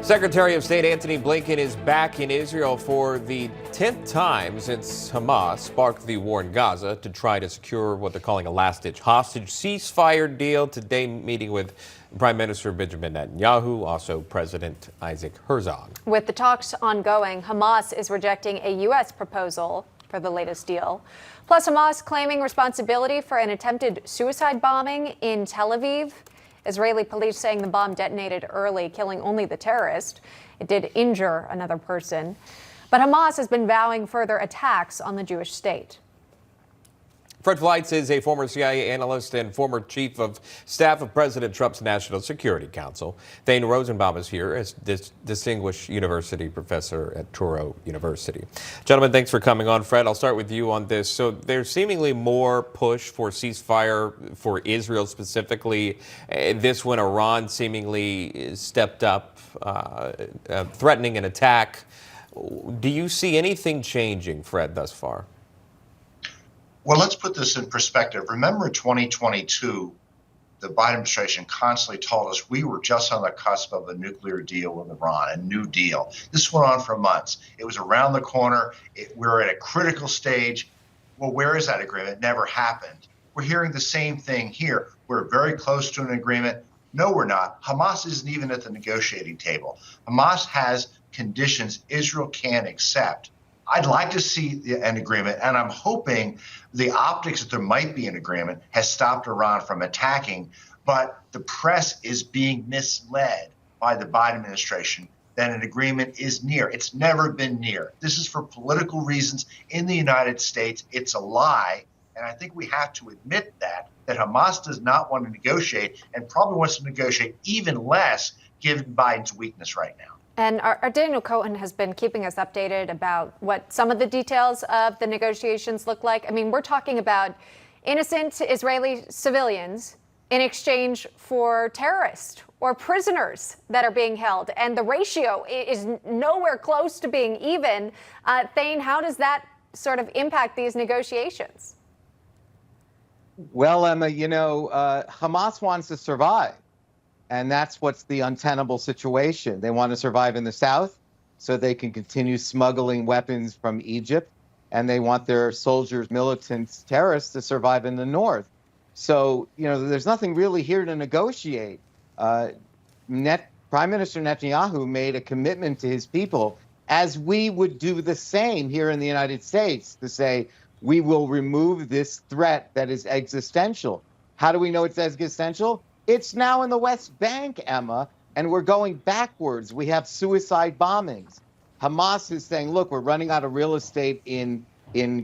Secretary of State Antony Blinken is back in Israel for the 10th time since Hamas sparked the war in Gaza to try to secure what they're calling a last-ditch hostage ceasefire deal. Today, meeting with Prime Minister Benjamin Netanyahu, also President Isaac Herzog. With the talks ongoing, Hamas is rejecting a U.S. proposal for the latest deal. Plus, Hamas claiming responsibility for an attempted suicide bombing in Tel Aviv. Israeli police saying the bomb detonated early, killing only the terrorist. It did injure another person. But Hamas has been vowing further attacks on the Jewish state. Fred Fleitz is a former CIA analyst and former chief of staff of President Trump's National Security Council. Thane Rosenbaum is here as distinguished university professor at Touro University. Gentlemen, thanks for coming on. Fred, I'll start with you on this. So there's seemingly more push for ceasefire for Israel specifically. This when Iran seemingly stepped up, threatening an attack. Do you see anything changing, Fred, thus far? Well, let's put this in perspective. Remember 2022, the Biden administration constantly told us we were just on the cusp of a nuclear deal with Iran, a new deal. This went on for months. It was around the corner. We're at a critical stage. Well, where is that agreement? It never happened. We're hearing the same thing here. We're very close to an agreement. No, we're not. Hamas isn't even at the negotiating table. Hamas has conditions Israel can't accept. I'd like to see an agreement, and I'm hoping the optics that there might be an agreement has stopped Iran from attacking, but the press is being misled by the Biden administration that an agreement is near. It's never been near. This is for political reasons in the United States. It's a lie, and I think we have to admit that Hamas does not want to negotiate and probably wants to negotiate even less given Biden's weakness right now. And our Daniel Cohen has been keeping us updated about what some of the details of the negotiations look like. I mean, we're talking about innocent Israeli civilians in exchange for terrorists or prisoners that are being held. And the ratio is nowhere close to being even. Thane, how does that sort of impact these negotiations? Well, Emma, Hamas wants to survive. And that's what's the untenable situation. They want to survive in the south so they can continue smuggling weapons from Egypt. And they want their soldiers, militants, terrorists to survive in the north. So, there's nothing really here to negotiate. Prime Minister Netanyahu made a commitment to his people, as we would do the same here in the United States, to say, we will remove this threat that is existential. How do we know it's existential? It's now in the West Bank, Emma, and we're going backwards. We have suicide bombings. Hamas is saying, look, we're running out of real estate in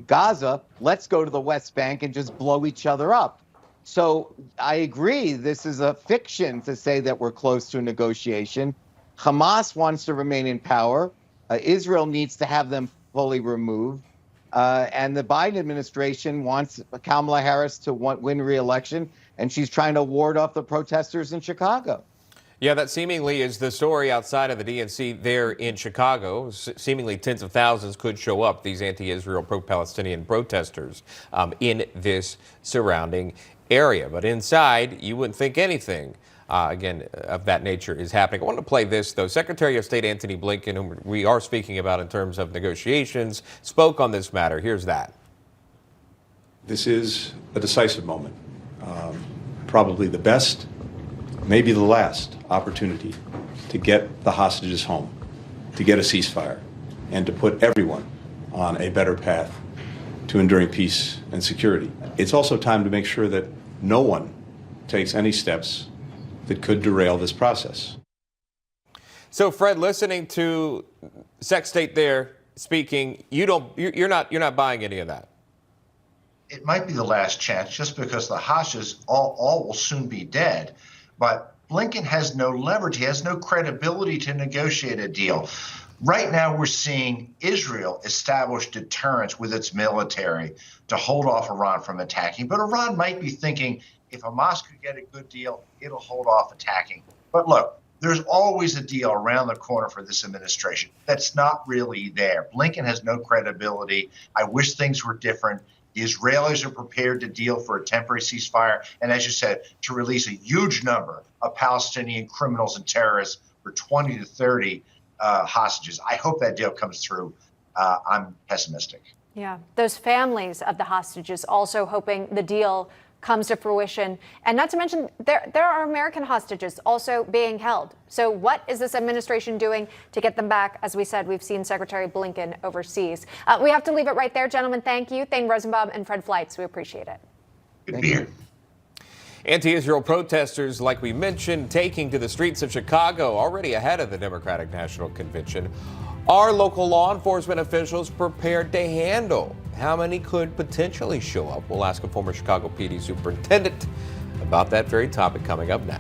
Gaza. Let's go to the West Bank and just blow each other up. So I agree, this is a fiction to say that we're close to a negotiation. Hamas wants to remain in power. Israel needs to have them fully removed. And the Biden administration wants Kamala Harris to win re-election, and she's trying to ward off the protesters in Chicago. Yeah, that seemingly is the story outside of the DNC there in Chicago. Seemingly tens of thousands could show up, these anti-Israel, pro-Palestinian protesters in this surrounding area. But inside, you wouldn't think anything, again, of that nature is happening. I want to play this, though. Secretary of State Antony Blinken, whom we are speaking about in terms of negotiations, spoke on this matter. Here's that. This is a decisive moment. Probably the best, maybe the last opportunity to get the hostages home, to get a ceasefire, and to put everyone on a better path to enduring peace and security. It's also time to make sure that no one takes any steps that could derail this process. So, Fred, listening to Sec State there speaking, you're not buying any of that. It might be the last chance just because the hostages all will soon be dead. But Blinken has no leverage. He has no credibility to negotiate a deal. Right now, we're seeing Israel establish deterrence with its military to hold off Iran from attacking. But Iran might be thinking, if Hamas could get a good deal, it'll hold off attacking. But look, there's always a deal around the corner for this administration that's not really there. Blinken has no credibility. I wish things were different. The Israelis are prepared to deal for a temporary ceasefire and, as you said, to release a huge number of Palestinian criminals and terrorists for 20 to 30 hostages. I hope that deal comes through. I'm pessimistic. Yeah, those families of the hostages also hoping the deal comes to fruition. And not to mention, there are American hostages also being held. So what is this administration doing to get them back? As we said, we've seen Secretary Blinken overseas. We have to leave it right there, gentlemen. Thank you, Thane Rosenbaum and Fred Fleitz. We appreciate it. Good to be here. Anti-Israel protesters, like we mentioned, taking to the streets of Chicago already ahead of the Democratic National Convention. Are local law enforcement officials prepared to handle how many could potentially show up? We'll ask a former Chicago PD superintendent about that very topic coming up next.